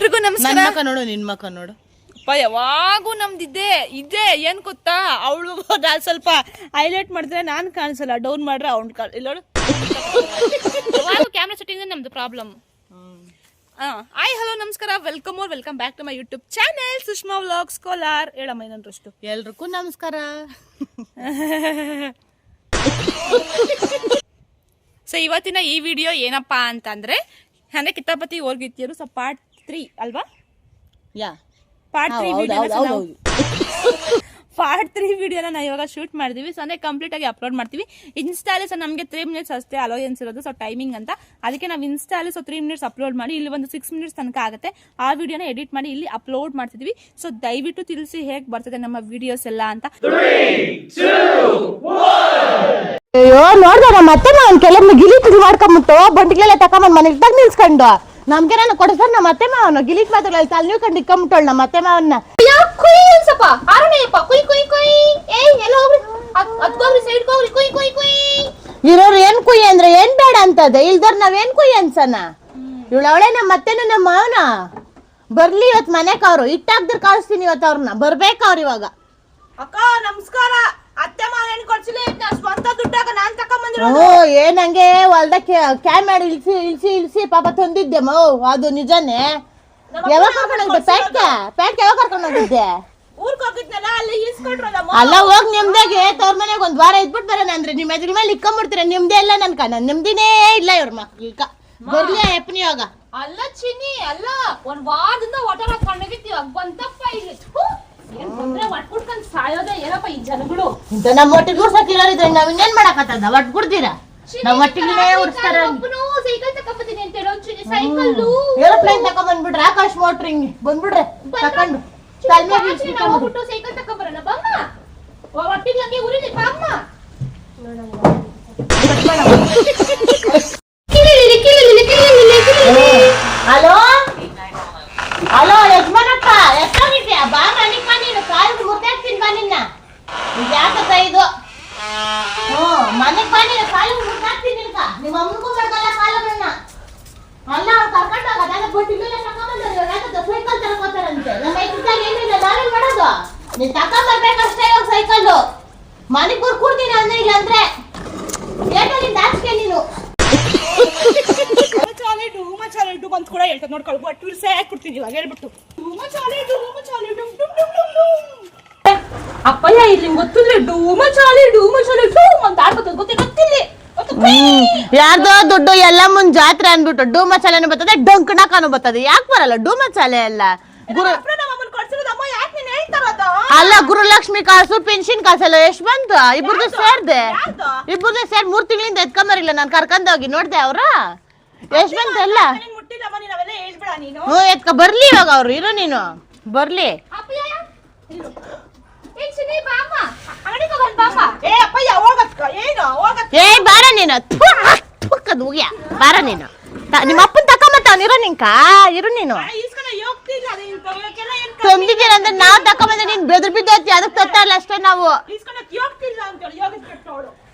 ಎಲ್ರಿಗೂ ನಮಸ್ಕಾರ. ನನ್ನ ಮಕ್ಕ ನೋಡು, ನಿನ್ ಮಕ್ಕ ನೋಡು. ಅಪ್ಪ ಯಾವಾಗೂ ನಮ್ದಿದೆ ಇದೆ. ಏನ್ ಗೊತ್ತಾ, ಅವಳು ನಾನು ಸ್ವಲ್ಪ ಹೈಲೈಟ್ ಮಾಡಿದ್ರೆ ನಾನು ಕಾಣಿಸಲ್ಲ, ಡೌನ್ ಮಾಡ್ರೆ ಅವ್ನು ಇಲ್ಲೋಡು. ಯಾವಾಗ ಕ್ಯಾಮ್ರಾ ಸೆಟ್ಟಿಂಗ್ ನಮ್ದು ಪ್ರಾಬ್ಲಮ್. ಹಾಯ್ ಹಲೋ ನಮಸ್ಕಾರ, welcome back to my YouTube channel Sushma vlogs Kolar. ಹೇಳಮ್ಮ ಏನಂದ್ರಷ್ಟು. ಎಲ್ರಿಗೂ ನಮಸ್ಕಾರ. ಸೊ ಇವತ್ತಿನ ಈ ವಿಡಿಯೋ ಏನಪ್ಪಾ ಅಂತಂದ್ರೆ, ಅಂದ್ರೆ ಕಿತಾಪತಿ ಹೋಗಿರ್ತೀರು. ಸೊ ಪಾರ್ಟ್ 3 ಅಲ್ವಾ? ಪಾರ್ಟ್ 3 ವಿಡಿಯೋನ ನಾವು ಇವಾಗ ಶೂಟ್ ಮಾಡಿದೀವಿ. ಸೊ ಅಂದ್ರೆ ಕಂಪ್ಲೀಟ್ ಆಗಿ ಅಪ್ಲೋಡ್ ಮಾಡ್ತೀವಿ ಇನ್ಸ್ಟಾಲಿ. ಸೊ ನಮಗೆ 3 ಮಿನಿಟ್ಸ್ ಅಷ್ಟೇ ಅಲೋಯನ್ಸ್ ಇರೋದು, ಸೊ ಟೈಮಿಂಗ್ ಅಂತ. ಅದಕ್ಕೆ ನಾವು ಇನ್ಸ್ಟಾಲಿ 3 ಮಿನಿಟ್ಸ್ ಅಪ್ಲೋಡ್ ಮಾಡಿ, ಇಲ್ಲಿ ಒಂದು 6 ಮಿನಿಟ್ಸ್ ತನಕ ಆಗುತ್ತೆ. ಆ ವಿಡಿಯೋನ ಎಡಿಟ್ ಮಾಡಿ ಇಲ್ಲಿ ಅಪ್ಲೋಡ್ ಮಾಡ್ತಿದ್ವಿ. ಸೊ ದಯವಿಟ್ಟು ತಿಳಿಸಿ ಹೇಗೆ ಬರ್ತದೆ ನಮ್ಮ ವಿಡಿಯೋಸ್ ಎಲ್ಲ ಅಂತ. ಅಯ್ಯೋ ನೋಡ್ದ ಮತ್ತೆ ನಾನು ಕೆಲವೊಮ್ಮೆ ಗಿಲಿಟ್ ಮಾಡ್ಕೊಂಬಿಟ್ಟು ಬಂಟಿಗೆಲ್ಲ ತಕೊಂಬಂದ್ ಮನೆಗೆ ತಗ ನಿಲ್ಸ್ಕೊಂಡು ನಮ್ಗೆ ನಾನು ಕೊಡಿಸ್ತಾರೆ. ನಮ್ಮ ಅತ್ತೆ ಮಾವನು ಗಿಲಿಟ್ ಮಾತ್ರಗಳಲ್ಲಿ ತಲೆ ನೀವು ಕಂಡು ಇಕ್ಕೊಂಬಿಟ್ಟಳು ನಮ್ಮ ಅತ್ತೆ ಮಾವನ್ನ. ಇರೋರು ಏನ್ ಕುಯ್ ಅಂದ್ರೆ ಏನ್ ಬೇಡ ಅಂತದೆ, ಇಲ್ದವ್ರ ನಾವೇನ್ ಕುಯ್ ಅನ್ಸನ. ಇವಳವಳೆ ನಮ್ಮ ಅತ್ತೆನು ನಮ್ಮ ಮಾವನ ಬರ್ಲಿ ಇವತ್ ಮನೆಕ್ ಅವ್ರು ಇಟ್ಟಾಗ್ದಿರ್ ಕಳಿಸ್ತೀನಿ ಇವತ್ತು ಅವ್ರನ್ನ. ಬರ್ಬೇಕ ಅವ್ರ ಇವಾಗ. ಅಕ್ಕ ನಮಸ್ಕಾರ. ಅತ್ತೆ ಮಾವನ್ ಕೊಡ್ಸಿಲ್ಲ, ಸ್ವಂತ ದುಡ್ಡಾಗ ನಾನ್ ತಕೊಂಬಂದಿರೋ. ಏನಂಗೆ ಹೊಲ್ದಕ್ಕೆ ಕ್ಯಾನ್ ಮಾಡಿ ಇಳಿಸಿ ಪಾಪ ತಂದಿದ್ದೆ ಅದು ನಿಜಾನೇ. ಯಾವಾಗ ಕರ್ಕೊಂಡು ಹೋಗಿದ್ದೆ? ಪ್ಯಾಟ್ಗೆ ಯಾವಾಗ ಕರ್ಕೊಂಡು ಹೋಗಿದ್ದೆ? ಊರ್ಗ್ ಹೋಗಿದ್ನಲ್ಲ, ಅಲ್ಲಿ ಇಸ್ಕೊಂಡ್ರಲ್ಲ. ಅಲ್ಲ ಹೋಗ್ ನಿಮ್ದಾಗೆ ತವ್ರ ಮನೆಗೆ ಒಂದ್ ವಾರ ಇದ್ಬಿಟ್ಟು ಬರೋಣ ಅಂದ್ರೆ ನಿಮ್ಮ ಎದ್ರ ಮೇಲೆ ಇಕ್ಕೊಂಡ್ಬಿಡ್ತೀರ. ನಿಮ್ದೇ ಇಲ್ಲ ನನ್ಕ, ನನ್ ನಿಮ್ದಿನೇ ಇಲ್ಲ ಇವ್ರ ಮಕ್ಳಿಕ. ಬರ್ಲಿ ಎಪ್ಪನಿ ಇವಾಗ. ಅಲ್ಲ ಚಿನ್ನಿ, ಅಲ್ಲ ಒಂದ್ ವಾರದಿಂದ ಒಟರ ಕೊಂಡೋಗಿತ್ತೀವ ಬಂತಪ್ಪ ಇಲ್ಲಿ. ಸಾಯೋದೇ ಏನಪ್ಪ ಈ ಜನಗಳು. ಇಂತ ನಮ್ಮ ಒಟ್ಟಿಗೆ ಉರ್ಸಕ್ಕಿರೋರಿದ್ರೆ ನಾವ್ ಇನ್ನೇನ್ ಮಾಡಕತ್ತದ? ಒಟ್ಟು ಕುಡ್ತೀರಾ? ನಾವ್ ಒಟ್ಟಿಗೆ ಉರ್ಸ್ತಾರ. ಸೈಕಲ್ ತಕೊಂಬತ್ತೀನಿ ಅಂತ ಹೇಳೋ ಚಿನ್ನಿ. ಸೈಕಲ್ ಏರೋಪ್ಲೇನ್ ತಕೊಂಡ್ಬಂದ್ಬಿಟ್ರೆ ಆಕಾಶ್ ಮೋಟ್ರಿಂಗ್ ಬಂದ್ಬಿಡ್ರೆ ತಕೊಂಡು ಹೋಗ್ಬಿಟ್ಟು ಸೈಕಲ್ ತಕೊಂಬರೋಣ ಬಮ್ಮ. ಒಟ್ಟಿಗೆ ಹಂಗೆ ಉರಿಲಿ ಬಮ್ಮ. Hello hello Yajamanappa, ಎಷ್ಟೋಗಿದ್ಯಾ? ಬಾ ಮನೆಗ್ ಬಾ, ನೀನು ಕಾಲು ಮುರ್ದಾಕ್ತೀನಿ ಬಾ ನಿನ್ನ. ಇದು ಯಾಕತ್ತ ಇದು? ಮನೆಗ್ ಬಾ, ನೀನು ಕಾಲು ಮುರ್ದಾಕ್ತೀನಿ ನಿನ್ಕ. ನಿಮ್ಮ ಅಮ್ಮನಿಗೂ ಮಾಡ್ಕಲ್ಲ ಕಾಲಗಳನ್ನ. ಅಲ್ಲ ಅವ್ರು ಕರ್ಕೊಂಡು ಹೋಗೋದಲ್ಲ, ಬೊಟ್ಟಿಗೆಲ್ಲ ತಕೊಂಬಂದ್ರೆ ಯಾಕತ್ತ ಸೈಕಲ್ ತರ್ಕೋತಾರಂತೆ. ನಮ್ಮ ಮೈದಾಗ ಏನಿಲ್ಲ, ನಾವೇನ್ ಮಾಡೋದು? ನೀನ್ ತಕೊಂಬರ್ಬೇಕಷ್ಟೇ ಇವಾಗ ಸೈಕಲ್ಲು. ಮನೆಗ್ ಬರ್ಕೊಡ್ತೀನಿ ಅಂದ್ರೆ ಇಲ್ಲ ಅಂದ್ರೆ ಏನೋ ನಿನ್ ದಾಚಿಕೆ ನೀನು. ಮಚಾಲೆ ಡು ಅಂತ ಕೂಡ ಹೇಳ್ತದೆ ನೋಡ್ಕೊಳ್ಳಿ. ಒಟ್ಟು ಇರ್ಸೇ ಕೊಡ್ತೀನಿ ಇವಾಗ ಹೇಳ್ಬಿಟ್ಟು. ಅಪ್ಪಯ್ಯ ಇಲ್ಲಿ ಗೊತ್ತಿಲ್ಲ. ಮಚಾಲೆ ಅಂತ ಆಡ್ಕೊತದ ಗೊತ್ತಿಲ್ಲ. ಯಾರ್ದೋ ದುಡ್ಡು ಎಲ್ಲ ಮುಂದ್ ಜಾತ್ರೆ ಅನ್ಬಿಟ್ಟು ಡೂ ಮಸಾಲೆನೂ ಬರ್ತದೆ, ಡೊಂಕಣಕನು ಬರ್ತದೆ. ಯಾಕೆ ಬರಲ್ಲ ಡೂ ಮಸಾಲೆ ಎಲ್ಲ? ಅಲ್ಲ ಗುರುಲಕ್ಷ್ಮಿ ಕಾಸು, ಪೆನ್ಷನ್ ಕಾಸೆಲ್ಲ ಎಷ್ಟ್ ಬಂತು? ಇಬ್ಬರದು ಸೇರ್ದೆ 3 ತಿಂಗಳಿಂದ ಎತ್ಕೊಂಬರಿಲ್ಲ. ನಾನು ಕರ್ಕೊಂಡೋಗಿ ನೋಡ್ದೆ ಅವ್ರ ಎಷ್ಟ್ ಬಂತು ಎಲ್ಲ. ಎತ್ಕ ಬರ್ಲಿ ಇವಾಗ ಅವ್ರು. ಇರು ನೀನು ಬರ್ಲಿ. ಏ ಬಾರ ನೀನು, ಬಾರ ನೀನು. ನಿಮ್ಮ ಅಪ್ಪನ್ ತಕೊಂಬತ್ತವನಿರೋ ನಿಂಕ. ಇರು ನೀನು ತಂದಿದ್ದೀರ ಅಂದ್ರೆ ನಾವ್ ತಕೊಂಬಂದ್ರೆ ನೀನ್ ಬೆದ್ರ ಬಿದ್ದೋತಿ. ಅದಕ್ಕೆ ತತ್ತಲ್ಲ ಅಷ್ಟೇ ನಾವು.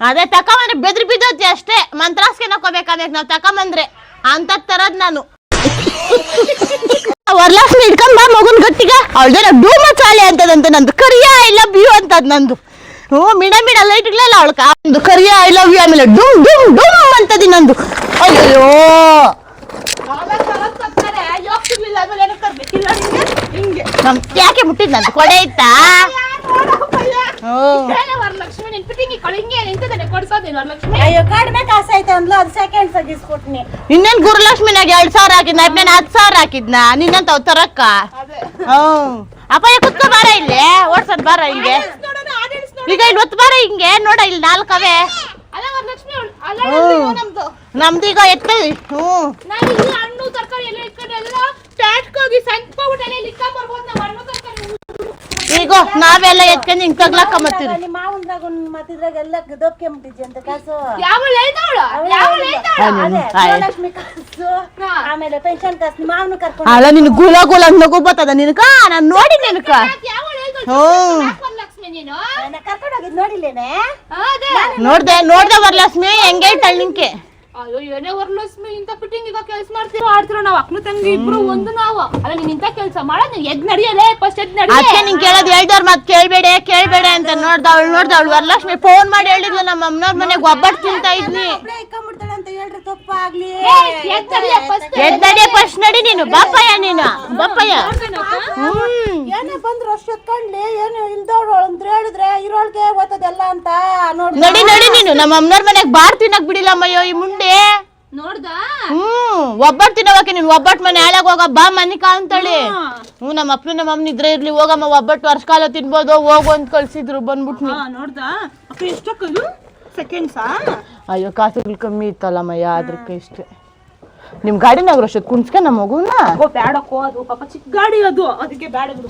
ಅದೇ ತಕೊಂಬಂದ್ರೆ ಬೆದ್ರ ಬಿದ್ದೋತಿ ಅಷ್ಟೇ. ಮಂತ್ರಾಸ್ಗೆ ನೋಕೋಬೇಕಾದ್ರೆ ನಾವ್ ತಕೊಂಬಂದ್ರೆ ಅಂತ ತರದ್ ನಾನು. ವರಲಕ್ಷ್ಮಿ ಹಿಡ್ಕೊಂಡ್ ಬಾ ಮಗುನ್ ಗಟ್ಟಿಗ. ಅವಳ್ದೇನ ಡೂ ಮಸಾಲೆ ಅಂತದಂತೆ, ನಂದು ಕರಿಯ ಐ ಲವ್ ಯು ಅಂತದ್ ನಂದು. ಮಿಡ ಲೈಟ್ಗಳೆಲ್ಲ ಅವಳಕ ಒಂದು ಕರಿಯ ಐ ಲವ್ ಯು, ಆಮೇಲೆ ಡುಮ್ ಡುಮ್ ಡುಮ್ ಅಂತದಿ ನಂದು. ಅಯ್ಯೋ ಯಾಕೆ ಮುಟ್ಟಿದ್ ನಂದು ಕೊಡೆ ಇತ್ತಾ? ಕಡಿಮೆ ಕಾಸು ಐತೆ ಅಂದ್ಲು, ಅದು ಸೆಕೆಂಡ್ಸ್ ಆಗಿಸ್ಕೊಟ್ನಿ. ಇನ್ನೇನ್ ಗುರುಲಕ್ಷ್ಮಿನಾಗ 2,000 ಹಾಕಿದ್ನ, ನಾನು 10,000 ಹಾಕಿದ್ನ ನಿನ್ನಂತ ತರಕ್ಕ. ಅಪ್ಪಯ್ಯ ಕುತ್ಕೊ ಬಾರ ಇಲ್ಲಿ, ಓಡ್ಸದ್ ಬಾರ ಹಿಂಗೆ. ಈಗ ಇಲ್ಲಿ ಒತ್ತು ಬಾರ ಹಿಂಗೆ ನೋಡ, ಇಲ್ಲಿ 4 ಅವೇ ನಮ್ದು. ಈಗ ಎತ್ಕೊಳ್ಳಿ. ಹಣ್ಣು ತರಕಾರಿ ಎಲ್ಲ ಇಟ್ಕೊಂಡೆಲ್ಲ ಹೋಗಿ ಈಗ ನಾವೆಲ್ಲ ಎತ್ಕೊಂಡು ಹಿಂಗ್ ತಗ್ಲಾಕಂಬತ್ತೀವಿ. ಆಮೇಲೆ ಪೆನ್ಷನ್ ಕಾಸು ನಿಮ್ಮ ಮಾವನು ಕರ್ಕೊಂಡು. ಅಲ್ಲ ನಿನ್ ಗುಲ ನಗು ಬರ್ತದ ನಿನಕ? ನಾನ್ ನೋಡಿ ನಿನಕ ನೋಡ್ದೆ ವರಲಕ್ಷ್ಮಿ ಹೆಂಗೆ ಇಟ್ಟಳ್ ನಿಂಕೆ. ಅಯ್ಯೋ ಏನೇ ವರ್ಲಕ್ಷ್ಮಿ ಇಂತ ಫಿಟ್ಟಿಂಗ್ ಈಗ ಕೆಲಸ ಆಡ್ತಿರೋ ನಾವ್ ಅಕ್ಕನ ತಂಗಿ ಇಬ್ರು ಒಂದು ನಾವು ಅಲ್ಲ ನೀನ್ ಇಂತ ಕೆಲಸ ಮಾಡೋದ್ ಎದ್ ನಡಿಯಲೇ ಫಸ್ಟ್ ಎದ್ ನಡಿ ಅದಕ್ಕೆ ನೀನ್ ಕೇಳೋದ್ ಹೇಳ್ದವ್ರ ಮತ್ ಕೇಳ್ಬೇಡ ಅಂತ ನೋಡ್ದವಳು ವರಲಕ್ಷ್ಮಿ ಫೋನ್ ಮಾಡಿ ಹೇಳಿದ್ಲು ನಮ್ಮ ಅಮ್ಮನವ್ರ ಮನೆಗ್ ಒಬ್ಬಟ್ಟು ತಿಂತಾ ಇದ್ನಿ ಅಂತ ಹೇಳ್ರಿ ತಪ್ಪಾಗ್ಲಿ ಎದ್ ನಡಿಯ ಫಸ್ಟ್ ನಡಿ ನೀನು ಬಾಪಯ್ಯ ಏನೇ ಬಂದ್ರು ಅಷ್ಟು ಎತ್ಕೊಂಡ್ಲಿ ಏನು ಇಲ್ದವ್ರು ಅಂತ ಹೇಳಿದ್ರೆ ಇರೋಳ್ಗೆ ಓದೋದೆಲ್ಲ ಅಂತ ನಡಿ ನೀನು ನಮ್ಮ ಅಮ್ಮನವ್ರ ಮನೆಗ್ ಬಾರ್ ತಿನ್ನಕ್ ಬಿಡಿಲ್ಲಮ್ಮಯ್ಯೋ ಈ ಮುಂಡೆ ನೋಡ್ದ ಒಬ್ಬಟ್ಟು ತಿನ್ನೋಕೆ ನೀನ್ ಒಬ್ಬಟ್ಟು ಮನೆ ಹಾಳಾಗ ಹೋಗ ಬಾ ಮನೆ ಕಾಂತಳಿ ನಮ್ಮ ಅಪ್ಪನ ನಮ್ಮ ಅಮ್ಮನ ಇದ್ರೆ ಇರ್ಲಿ ಹೋಗಮ್ಮ ಒಬ್ಬಟ್ಟು ವರ್ಷಕಾಲ ತಿನ್ಬೋದು ಹೋಗು ಅಂತ ಕಳ್ಸಿದ್ರು ಬಂದ್ಬಿಟ್ಟು ನೋಡ್ದ ಅಕ್ಕ ಎಷ್ಟಕ್ಕದು ಸೆಕೆಂಡ್ಸಾ ಅಯ್ಯೋ ಕಾಸುಗಳು ಕಮ್ಮಿ ಇತ್ತಲ್ಲಮ್ಮಯ್ಯ ಅದಕ್ಕೆ ಇಷ್ಟೇ ನಿಮ್ ಗಾಡಿನಾಗ ಅಷ್ಟೊತ್ತು ಕುಣ್ಸ್ಕ ನಮ್ಮ ಮಗುನ ಬ್ಯಾಡಕ್ಕೋ ಅದು ಪಾಪ ಚಿಕ್ಕ ಗಾಡಿ ಅದು ಅದಕ್ಕೆ ಬ್ಯಾಡ ಬಿಡು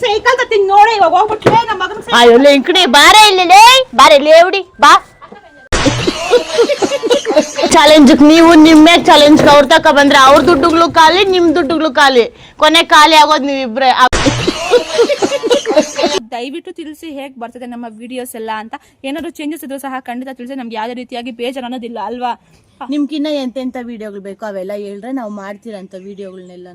ಸೈಕಲ್ ತತ್ತೀನಿ ನೋಡ ಇವಾಗ ಹೋಗ್ಬಿಟ್ಲೆ ನಮ್ಮ ಮಗನ ಅಯ್ಯೋ ಇಂಕಡಿ ಬಾರೇ ಇಲ್ಲಿ ಹುಡಿ ಬಾ ಚಾಲೆಂಜ್ ನೀವು ನಿಮ್ಮೆ ಚಾಲೆಂಜ್ ಅವ್ರ ತಕ ಬಂದ್ರೆ ಅವ್ರ ದುಡ್ಡುಗಳು ಖಾಲಿ ನಿಮ್ ದುಡ್ಡುಗಳು ಖಾಲಿ ಕೊನೆ ಖಾಲಿ ಆಗೋದ್ ನೀವಿಬ್ರೆ ದಯವಿಟ್ಟು ತಿಳಿಸಿ ಹೇಗ್ ಬರ್ತದೆ ನಮ್ಮ ವಿಡಿಯೋಸ್ ಎಲ್ಲ ಅಂತ ಏನಾದ್ರು ಚೇಂಜಸ್ ಇದ್ರು ಸಹ ಖಂಡಿತ ತಿಳಿಸಿ ನಮ್ಗೆ ಯಾವ್ದೇ ರೀತಿಯಾಗಿ ಬೇಜಾರು ಅನ್ನೋದಿಲ್ಲ ಅಲ್ವಾ ನಿಮ್ಗಿನ್ನ ಎಂತೆಂತ ವಿಡಿಯೋಗಳು ಬೇಕು ಅವೆಲ್ಲ ಹೇಳ್ರೆ ನಾವು ಮಾಡ್ತೀರಂತ ವಿಡಿಯೋಗಳನ್ನೆಲ್ಲ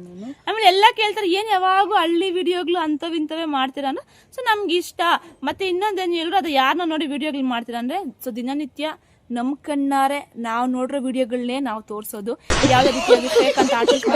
ಆಮೇಲೆ ಎಲ್ಲ ಕೇಳ್ತಾರೆ ಏನ್ ಯಾವಾಗೂ ಹಳ್ಳಿ ವಿಡಿಯೋಗಳು ಅಂತವಿಂತವೇ ಮಾಡ್ತೀರಾ ಸೊ ನಮ್ಗೆ ಇಷ್ಟ ಮತ್ತೆ ಇನ್ನೊಂದೇನು ಹೇಳಿದ್ರು ಅದು ಯಾರನ್ನ ನೋಡಿ ವಿಡಿಯೋಗಳು ಮಾಡ್ತೀರಾ ಅಂದ್ರೆ ಸೊ ದಿನನಿತ್ಯ ನಮ್ ಕಣ್ಣಾರೆ ನಾವು ನೋಡಿರೋ ವಿಡಿಯೋಗಳನ್ನೇ ನಾವು ತೋರ್ಸೋದು ಯಾವ್ದೇ ರೀತಿಯಾಗಿ ಫೇಕ್ ಅಂತ ಆರ್ಟಿಸ್ಟ್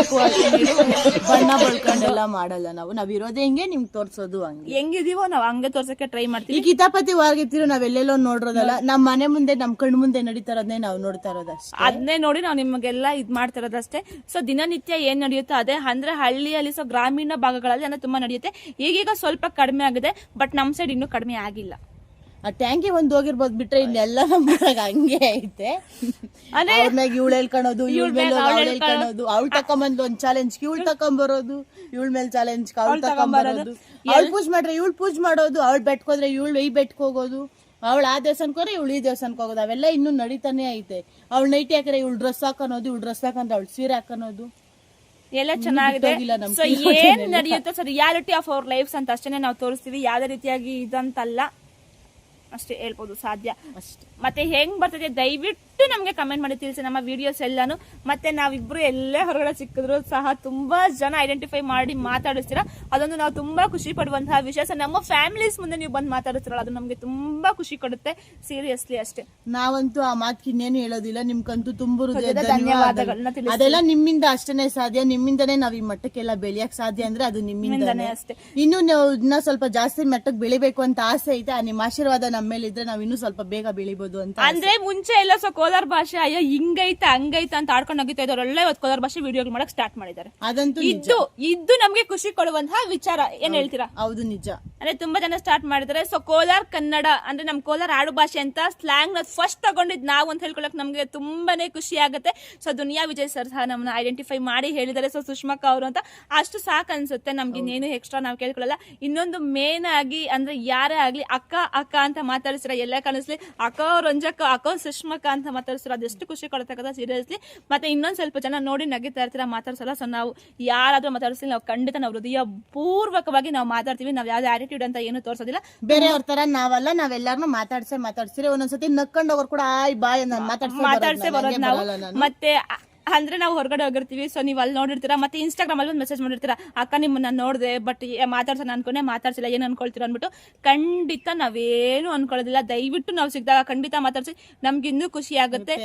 ಬಣ್ಣ ಬಳ್ಕೊಂಡೆಲ್ಲ ಮಾಡಲ್ಲ ನಾವ್ ಇರೋದೇ ಹೆಂಗೆ ನಿಮ್ಗೆ ತೋರ್ಸೋದು ಹಂಗೆ ಹೆಂಗಿದೀವೋ ನಾವ್ ಹಂಗೆ ತೋರ್ಸಕ್ಕೆ ಟ್ರೈ ಮಾಡ್ತೀವಿ. ಈ ಕಿತಾಪತಿ ಹೊರಗಿರ್ತೀರೋ ನಾವೆಲ್ಲೆಲ್ಲೋ ನೋಡಿರೋದಲ್ಲ ನಮ್ಮ ಮನೆ ಮುಂದೆ ನಮ್ ಕಣ್ಣು ಮುಂದೆ ನಡೀತಾ ಇರೋದನ್ನೇ ನಾವು ನೋಡ್ತಾ ಇರೋದಷ್ಟೇ. ಅದನ್ನೇ ನೋಡಿ ನಾವು ನಿಮಗೆಲ್ಲ ಇದ್ ಮಾಡ್ತಾ ಇರೋದಷ್ಟೇ. ಸೊ ದಿನನಿತ್ಯ ಏನ್ ನಡೆಯುತ್ತೋ ಅದೇ ಅಂದ್ರೆ ಹಳ್ಳಿಯಲ್ಲಿ ಸೊ ಗ್ರಾಮೀಣ ಭಾಗಗಳಲ್ಲಿ ಅಂದ್ರೆ ತುಂಬಾ ನಡೆಯುತ್ತೆ. ಈಗೀಗ ಸ್ವಲ್ಪ ಕಡಿಮೆ ಆಗಿದೆ, ಬಟ್ ನಮ್ ಸೈಡ್ ಇನ್ನೂ ಕಡಿಮೆ ಆಗಿಲ್ಲ. ಆ ಟ್ಯಾಂಕಿ ಒಂದ್ ಹೋಗಿರ್ಬೋದು ಬಿಟ್ರೆ ಇಲ್ಲೆಲ್ಲ ನಮ್ಮೂರಾಗ ಹಂಗೆ ಐತೆ. ಅವ್ರನಾಗ ಇವಳು ಹೇಳ್ಕೊಳೋದು, ಇವಳ ಮೇಲೆ ಅವ್ಳು ಹೇಳ್ಕೊಳೋದು, ಅವಳು ತಕೊಂಬಂದು ಒಂದ್ ಚಾಲೆಂಜ್ ಇವಳು ತಕೊಂಬರೋದು, ಇವಳ ಮೇಲೆ ಚಾಲೆಂಜ್ ಅವಳು ತಕೊಂಬರೋದು, ಅವಳು ಪೂಜ್ ಮಾಡ್ರೆ ಇವಳು ಪೂಜ್ ಮಾಡೋದು, ಅವಳು ಬೆಟ್ಕೋದ್ರೆ ಇವಳು ಈ ಬೆಟ್ಕ್ ಹೋಗೋದು, ಅವಳು ಆ ದೇವಸ್ಥಾನಕ್ಕೆ ಹೋದ್ರೆ ಇವಳು ಈ ದೇವಸ್ಥಾನಕ್ಕೆ ಹೋಗೋದು, ಅವೆಲ್ಲ ಇನ್ನೂ ನಡೀತಾನೆ ಐತೆ. ಅವಳು ನೈಟಿ ಹಾಕಿದ್ರೆ ಇವಳು ಡ್ರೆಸ್ ಹಾಕೋದು, ಇವಳು ಡ್ರೆಸ್ ಹಾಕಂದ್ರೆ ಅವಳು ಸೀರೆ ಹಾಕೋದು ಎಲ್ಲ ಚೆನ್ನಾಗಿದೆ. ಸೊ ಏನ್ ನಡೆಯುತ್ತೋ so reality of our lifes ಅಂತ ಅಷ್ಟೇ ನಾವು ತೋರಿಸ್ತೀವಿ. ಯಾವ್ದೇ ರೀತಿಯಾಗಿ ಇದಂತಲ್ಲ ಅಷ್ಟೇ ಹೇಳ್ಬೋದು ಸಾಧ್ಯ ಅಷ್ಟೇ. ಮತ್ತೆ ಹೆಂಗ್ ಬರ್ತದೆ ದಯವಿಟ್ಟು ನಮ್ಗೆ ಕಮೆಂಟ್ ಮಾಡಿ ತಿಳಿಸಿ ನಮ್ಮ ವಿಡಿಯೋಸ್ ಎಲ್ಲಾನು. ಮತ್ತೆ ನಾವಿಬ್ರು ಎಲ್ಲೇ ಹೊರಗಡೆ ಸಿಕ್ಕಿದ್ರು ಸಹ ತುಂಬಾ ಜನ ಐಡೆಂಟಿಫೈ ಮಾಡಿ ಮಾತಾಡಿಸ್ತೀರಾ, ಅದೊಂದು ನಾವು ತುಂಬಾ ಖುಷಿ ಪಡುವಂತಹ ವಿಷಯ. ಸೊ ನಮ್ಮ ಫ್ಯಾಮಿಲೀಸ್ ಮುಂದೆ ನೀವು ಬಂದು ಮಾತಾಡಿಸ್ತೀರಲ್ಲ ಅದು ನಮ್ಗೆ ತುಂಬಾ ಖುಷಿ ಕೊಡುತ್ತೆ, ಸೀರಿಯಸ್ಲಿ ಅಷ್ಟೇ. ನಾವಂತೂ ಆ ಮಾತು ಇನ್ನೇನು ಹೇಳೋದಿಲ್ಲ, ನಿಮ್ಗಂತೂ ತುಂಬ ಧನ್ಯವಾದಗಳನ್ನ ತಿಳಿಸಿ. ಅದೆಲ್ಲ ನಿಮ್ಮಿಂದ ಅಷ್ಟೇ ಸಾಧ್ಯ, ನಿಮ್ಮಿಂದನೇ ನಾವ್ ಈ ಮಟ್ಟಕ್ಕೆಲ್ಲ ಬೆಳೆಯಕ್ ಸಾಧ್ಯ ಅಂದ್ರೆ ಅದು ನಿಮ್ಮಿಂದನೇ ಅಷ್ಟೇ. ಇನ್ನು ನಾವು ಇನ್ನ ಸ್ವಲ್ಪ ಜಾಸ್ತಿ ಮಟ್ಟಕ್ಕೆ ಬೆಳಿಬೇಕು ಅಂತ ಆಸೆ ಐತೆ. ನಿಮ್ಮ ಆಶೀರ್ವಾದ ನಮ್ಮ ಮೇಲೆ ಇದ್ರೆ ನಾವ್ ಇನ್ನೂ ಸ್ವಲ್ಪ ಬೇಗ ಬೆಳಿಬಹುದು ಅಂತ. ಅಂದ್ರೆ ಮುಂಚೆ ಎಲ್ಲ ಸೊ ಕೋಲಾರ ಭಾಷೆ ಅಯ್ಯೋ ಹಿಂಗೈತ ಹಂಗೈತ ಅಂತ ಆಡ್ಕೊಂಡು ಹೋಗಿತಾ ಇದ್ದವರೆಲ್ಲ ಇವತ್ತು ಕೋಲಾರ ಭಾಷೆ ವಿಡಿಯೋಗಳು ಮಾಡಕ್ ಸ್ಟಾರ್ಟ್ ಮಾಡಿದ್ದಾರೆ. ಅದಂತೂ ಇದ್ದು ನಮ್ಗೆ ಖುಷಿ ಕೊಡುವಂತಹ ವಿಚಾರ. ಏನ್ ಹೇಳ್ತೀರಾ? ಹೌದು, ನಿಜ. ಅಂದ್ರೆ ತುಂಬಾ ಜನ ಸ್ಟಾರ್ಟ್ ಮಾಡಿದ್ದಾರೆ. ಸೊ ಕೋಲಾರ ಕನ್ನಡ ಅಂದ್ರೆ ನಮ್ ಕೋಲಾರ ಆಡು ಭಾಷೆ ಅಂತ ಸ್ಲಾಂಗ್ ನ ಫಸ್ಟ್ ತಗೊಂಡಿದ್ ನಾವು ಅಂತ ಹೇಳ್ಕೊಳಕ್ ನಮ್ಗೆ ತುಂಬಾನೇ ಖುಷಿ ಆಗುತ್ತೆ. ಸೊ ದುನಿಯಾ ವಿಜಯ್ ಸರ್ ಸಹ ನಮ್ಮನ್ನ ಐಡೆಂಟಿಫೈ ಮಾಡಿ ಹೇಳಿದ್ದಾರೆ. ಸೊ ಸುಷ್ಮಕ್ಕ ಅವರು ಅಂತ ಅಷ್ಟು ಸಾಕು ಅನ್ಸುತ್ತೆ, ನಮ್ಗೆ ಇನ್ನೇನು ಎಕ್ಸ್ಟ್ರಾ ನಾವು ಕೇಳ್ಕೊಳ್ಳಲ್ಲ. ಇನ್ನೊಂದು ಮೇನ್ ಆಗಿ ಅಂದ್ರೆ ಯಾರೇ ಆಗ್ಲಿ ಅಕ್ಕ ಅಕ್ಕ ಅಂತ ಮಾತಾಡಿಸ್ರ ಎಲ್ಲ ಕಾಣಿಸ್ಲಿ, ಅಕ್ಕ ರಂಜಕ್ಕ ಅಕ್ಕ ಸುಷ್ಮಕ್ಕ ಅಂತ ಮಾತಾಡಿಸ್ರ ಅದೆಷ್ಟು ಖುಷಿ ಕೊಡ್ತಕ್ಕಂಥ ಸೀರಿಯಸ್ಲಿ. ಮತ್ತೆ ಇನ್ನೊಂದ್ ಸ್ವಲ್ಪ ಜನ ನೋಡಿ ನಗಿತಾ ಇರ್ತೀರಾ, ಮಾತಾಡ್ಸಲ್ಲ. ಸೊ ನಾವು ಯಾರಾದ್ರೂ ಮಾತಾಡಿಸ್ಲಿ ನಾವು ಖಂಡಿತ ನಾವು ಹೃದಯ ಪೂರ್ವಕವಾಗಿ ನಾವು ಮಾತಾಡ್ತೀವಿ. ನಾವ್ ಯಾವ್ದು ಆಟಿಟ್ಯೂಡ್ ಅಂತ ಏನು ತೋರ್ಸೋದಿಲ್ಲ. ಬೇರೆಯವ್ರ ತರ ನಾವಲ್ಲ, ನಾವೆಲ್ಲಾರನು ಮಾತಾಡ್ಸಿರಿ. ಒಂದೊಂದ್ಸತಿ ನಕ್ಕೊಂಡು ಹೋಗೋರು ಕೂಡ ಬಾಯ್ ಮಾತಾಡ್ಸೇ ಬರೋದು ನಾವು. ಮತ್ತೆ ಅಂದ್ರೆ ನಾವು ಹೊರಗಡೆ ಹೋಗಿರ್ತೀವಿ, ಸೊ ನೀವು ಅಲ್ಲಿ ನೋಡಿರ್ತೀರಾ, ಮತ್ತೆ ಇನ್ಸ್ಟಾಗ್ರಾಮ್ ಅಲ್ಲಿ ಒಂದು ಮೆಸೇಜ್ ಮಾಡಿರ್ತೀರಾ, ಅಕ್ಕ ನಿಮ್ಮನ್ನ ನೋಡಿದೆ ಬಟ್ ಮಾತಾಡ್ಸೋಣ ಅನ್ಕೊಂಡೆ ಮಾತಾಡ್ಸಿಲ್ಲ, ಏನ್ ಅನ್ಕೊಳ್ತೀರಾ ಅಂದ್ಬಿಟ್ಟು. ಖಂಡಿತ ನಾವೇನು ಅನ್ಕೊಳ್ಳೋದಿಲ್ಲ. ದಯವಿಟ್ಟು ನಾವು ಸಿಕ್ಕಿದಾಗ ಖಂಡಿತ ಮಾತಾಡ್ಸಿ, ನಮ್ಗೆ ಇನ್ನೂ ಖುಷಿ ಆಗುತ್ತೆ.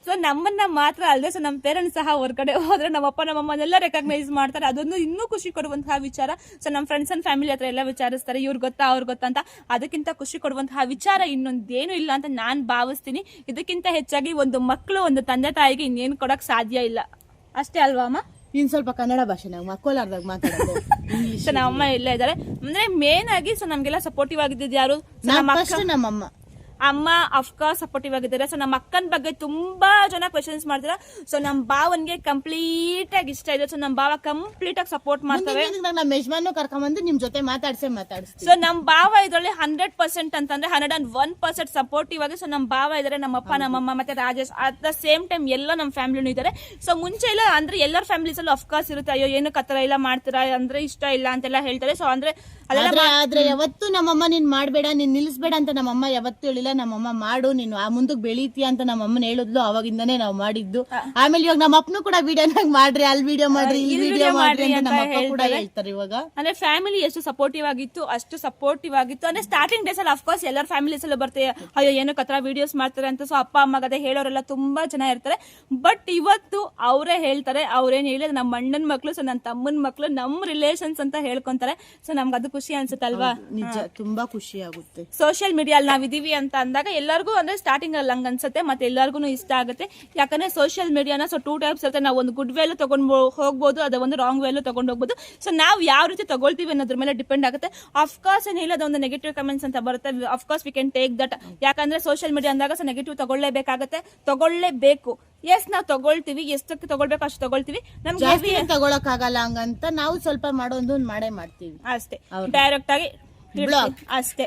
ಸೊ ನಮ್ಮನ್ನ ಮಾತ್ರ ಅಲ್ಲದೆ ಸೊ ನಮ್ಮ ಪೇರೆಂಟ್ಸ್ ಸಹ ಹೊರಗಡೆ ಹೋದ್ರೆ ನಮ್ಮಪ್ಪ ನಮ್ಮಮ್ಮನೆಲ್ಲ ರೆಕಗ್ನೈಸ್ ಮಾಡ್ತಾರೆ, ಅದೊಂದು ಇನ್ನೂ ಖುಷಿ ಕೊಡುವಂತಹ ವಿಚಾರ. ಸೊ ನಮ್ಮ ಫ್ರೆಂಡ್ಸ್ ಅಂಡ್ ಫ್ಯಾಮಿಲಿ ಹತ್ರ ಎಲ್ಲ ವಿಚಾರಿಸ್ತಾರೆ, ಇವ್ರು ಗೊತ್ತಾ ಅವ್ರು ಗೊತ್ತಾ ಅಂತ. ಅದಕ್ಕಿಂತ ಖುಷಿ ಕೊಡುವಂತಹ ವಿಚಾರ ಇನ್ನೊಂದೇನು ಇಲ್ಲ ಅಂತ ನಾನ್ ಭಾವಿಸ್ತೀನಿ. ಇದಕ್ಕಿಂತ ಹೆಚ್ಚಾಗಿ ಒಂದು ಮಕ್ಕಳು ಒಂದು ತಂದೆ ತಾಯಿಗೆ ಇನ್ನೇನು ಕೊಡಕ್ ಸಾಧ್ಯ ಇಲ್ಲ, ಅಷ್ಟೇ ಅಲ್ವಾ ಅಮ್ಮ? ಇನ್ ಸ್ವಲ್ಪ ಕನ್ನಡ ಭಾಷೆ ನಾವು ಮಕ್ಕಳಾರ್ದಾಗ ಮಾತಾಡೋದು. ಸೊ ನಮ್ಮಮ್ಮ ಎಲ್ಲ ಇದ್ದಾರೆ ಅಂದ್ರೆ ಮೇನ್ ಆಗಿ. ಸೊ ನಮ್ಗೆಲ್ಲ ಸಪೋರ್ಟಿವ್ ಆಗಿದ್ದು ಯಾರು? ನಮ್ಮಮ್ಮ. ಅಮ್ಮ ಅಫ್ಕೋರ್ಸ್ ಸಪೋರ್ಟಿವ್ ಆಗಿದ್ದಾರೆ. ಸೊ ನಮ್ಮ ಅಕ್ಕನ ಬಗ್ಗೆ ತುಂಬಾ ಜನ ಕ್ವೆಶನ್ಸ್ ಮಾಡ್ತಾರೆ. ಸೊ ನಮ್ ಭಾವನ್ಗೆ ಕಂಪ್ಲೀಟ್ ಆಗಿ ಇಷ್ಟ ಇದೆ. ಸೊ ನಮ್ ಭಾವ ಕಂಪ್ಲೀಟ್ ಆಗಿ ಸಪೋರ್ಟ್ ಮಾಡ್ತೇವೆ. ನಮ್ಮ ಯಜಮಾನು ಕರ್ಕೊಂಡ್ಬಂದು ನಿಮ್ ಜೊತೆ ಮಾತಾಡ್ಸಿ. ಸೊ ನಮ್ ಭಾವ ಇದ್ರಲ್ಲಿ 100% ಅಂತಂದ್ರೆ 101% ಸಪೋರ್ಟಿವ್ ಆಗಿ. ಸೊ ನಮ್ ಭಾವ ಇದಾರೆ, ನಮ್ಮಪ್ಪ ನಮ್ಮಮ್ಮ ಮತ್ತೆ Rajesh at the same time ಎಲ್ಲ ನಮ್ ಫ್ಯಾಮಿಲಿನೂ ಇದಾರೆ. ಸೊ ಮುಂಚೆ ಎಲ್ಲ ಅಂದ್ರೆ ಎಲ್ಲರ ಫ್ಯಾಮಿಲೀಸ್ ಅಲ್ಲೂ ಅಫ್ಕೋರ್ಸ್ ಇರುತ್ತೆ, ಅಯ್ಯೋ ಏನು ಕತ್ತರ ಇಲ್ಲ ಮಾಡ್ತೀರಾ ಅಂದ್ರೆ ಇಷ್ಟ ಇಲ್ಲ ಅಂತೆಲ್ಲ ಹೇಳ್ತಾರೆ. ಸೊ ಅಂದ್ರೆ ಆದ್ರೆ ಯಾವತ್ತು ನಮ್ಮಮ್ಮ ನೀನ್ ಮಾಡ್ಬೇಡ, ನೀನ್ ನಿಲ್ಲಿಸ್ಬೇಡ ಅಂತ ನಮ್ಮಮ್ಮ ಯಾವತ್ತೂ ಹೇಳಿಲ್ಲ. ಹೇಳಿಲ್ಲ, ನಮ್ಮಮ್ಮ ಮಾಡು ನೀನು ಆ ಮುಂದಕ್ಕೆ ಬೆಳೀತೀಯ ಅಂತ ನಮ್ಮಮ್ಮನ ಹೇಳಿದ್ಲು. ಅವಾಗಿಂದಾನೇ ನಾವು ಮಾಡಿದ್ದು. ಆಮೇಲೆ ಇವಾಗ ನಮ್ಮ ಅಪ್ಪನು ಕೂಡ ವಿಡಿಯೋನಾಗ ಮಾಡ್ರಿ, ಅಲ್ಲಿ ವಿಡಿಯೋ ಮಾಡ್ರಿ, ಈ ವಿಡಿಯೋ ಮಾಡ್ರಿ ಅಂತ ನಮ್ಮ ಅಪ್ಪ ಕೂಡ ಹೇಳ್ತಾರೆ ಇವಾಗ. ಅಂದ್ರೆ ಫ್ಯಾಮಿಲಿ ಎಷ್ಟು ಸಪೋರ್ಟಿವ್ ಆಗಿತ್ತು ಅಷ್ಟು ಸಪೋರ್ಟಿವ್ ಆಗಿತ್ತು. ಅಂದ್ರೆ ಸ್ಟಾರ್ಟಿಂಗ್ ಡೇಸ್ ಅಲ್ಲಿ ಅಫ್ಕೋರ್ಸ್ ಎಲ್ಲರ ಫ್ಯಾಮಿಲೀಸ್ ಎಲ್ಲ ಬರ್ತಾರೆ, ಅಯ್ಯೋ ಏನೋ ಕತ್ರ ವಿಡಿಯೋಸ್ ಮಾಡ್ತಾರೆ ಅಂತ. ಸೊ ಅಪ್ಪ ಅಮ್ಮ ಅದೇ ಹೇಳೋರೆಲ್ಲ ತುಂಬಾ ಜನ ಇರ್ತಾರೆ. ಬಟ್ ಇವತ್ತು ಅವರೇ ಹೇಳ್ತಾರೆ, ಅವ್ರೇನ್ ಹೇಳಿದ್ರೆ ನಮ್ಮ ಅಣ್ಣನ ಮಕ್ಳು, ಸೊ ನನ್ನ ತಮ್ಮನ ಮಕ್ಳು, ನಮ್ಮ ರಿಲೇಷನ್ಸ್ ಅಂತ ಹೇಳ್ಕೊಂತಾರೆ. ಸೊ ನಮ್ಗೆ ಅದು ಖುಷಿ ಅನ್ಸುತ್ತಲ್ವಾ? ನಿಜ, ತುಂಬಾ ಖುಷಿ ಆಗುತ್ತೆ. ಸೋಷಿಯಲ್ ಮೀಡಿಯಾ ಅಲ್ಲಿ ನಾವಿದೀವಿ ಅಂತ ಅಂದಾಗ ಎಲ್ಲರಿಗೂ ಅಂದ್ರೆ ಸ್ಟಾರ್ಟಿಂಗ್ ಅಲ್ಲಿ ಹಂಗ ಅನ್ಸುತ್ತೆ, ಮತ್ತೆ ಎಲ್ಲರಿಗೂ ಇಷ್ಟ ಆಗುತ್ತೆ. ಯಾಕಂದ್ರೆ ಸೋಷಿಯಲ್ ಮೀಡಿಯಾನ ಸೊ 2 ಟೈಪ್ಸ್ ಇರುತ್ತೆ. ನಾವು ಒಂದು ಗುಡ್ ವೇಲು ತಗೊಂಡು ಹೋಗ್ಬೋದು, ಅದ ಒಂದು ರಾಂಗ್ ವೇಲು ತಗೊಂಡು ಹೋಗ್ಬೋದು. ಸೊ ನಾವು ಯಾವ ರೀತಿ ತಗೊಳ್ತೀವಿ ಅನ್ನೋದ್ರ ಮೇಲೆ ಡಿಪೆಂಡ್ ಆಗುತ್ತೆ. ಅಫ್ಕೋರ್ಸ್ ಏನ್ ಹೇಳೋದು, ಒಂದು ನೆಗೆಟಿವ್ ಕಮೆಂಟ್ಸ್ ಅಂತ ಬರುತ್ತೆ. Of course we can take that. ಯಾಕಂದ್ರೆ ಸೋಷಿಯಲ್ ಮೀಡಿಯಾ ಅಂದಾಗ ಸೊ ನೆಗೆಟಿವ್ ತಗೊಳ್ಳೇಬೇಕಾಗತ್ತೆ, ತಗೊಳ್ಳೇಬೇಕು. ಎಸ್ ನಾವು ತಗೊಳ್ತೀವಿ, ಎಷ್ಟಕ್ಕೆ ತಗೊಳ್ಬೇಕು ಅಷ್ಟು ತಗೊಳ್ತೀವಿ. ನಮ್ಗೆ ತಗೊಳಕ್ ಆಗಲ್ಲ ಹಂಗಂತ ನಾವು ಸ್ವಲ್ಪ ಮಾಡೋದು ಮಾಡೇ ಮಾಡ್ತೀವಿ ಅಷ್ಟೇ, ಡೈರೆಕ್ಟ್ ಆಗಿ ಅಷ್ಟೇ.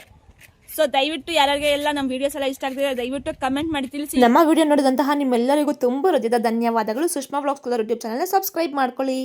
ಸೊ ದಯವಿಟ್ಟು ಯಾರಿಗೆ ಎಲ್ಲ ನಮ್ಮ ವಿಡಿಯೋಸ್ ಎಲ್ಲ ಇಷ್ಟ ಆಗ್ತಿದೆ ದಯವಿಟ್ಟು ಕಮೆಂಟ್ ಮಾಡಿ ತಿಳಿಸಿ. ನಮ್ಮ ವಿಡಿಯೋ ನೋಡಿದಂತಹ ನಿಮ್ಮೆಲ್ಲರಿಗೂ ತುಂಬ ಹೃದಯದ ಧನ್ಯವಾದಗಳು. Sushma vlogs YouTube channel subscribe ಮಾಡ್ಕೊಳ್ಳಿ.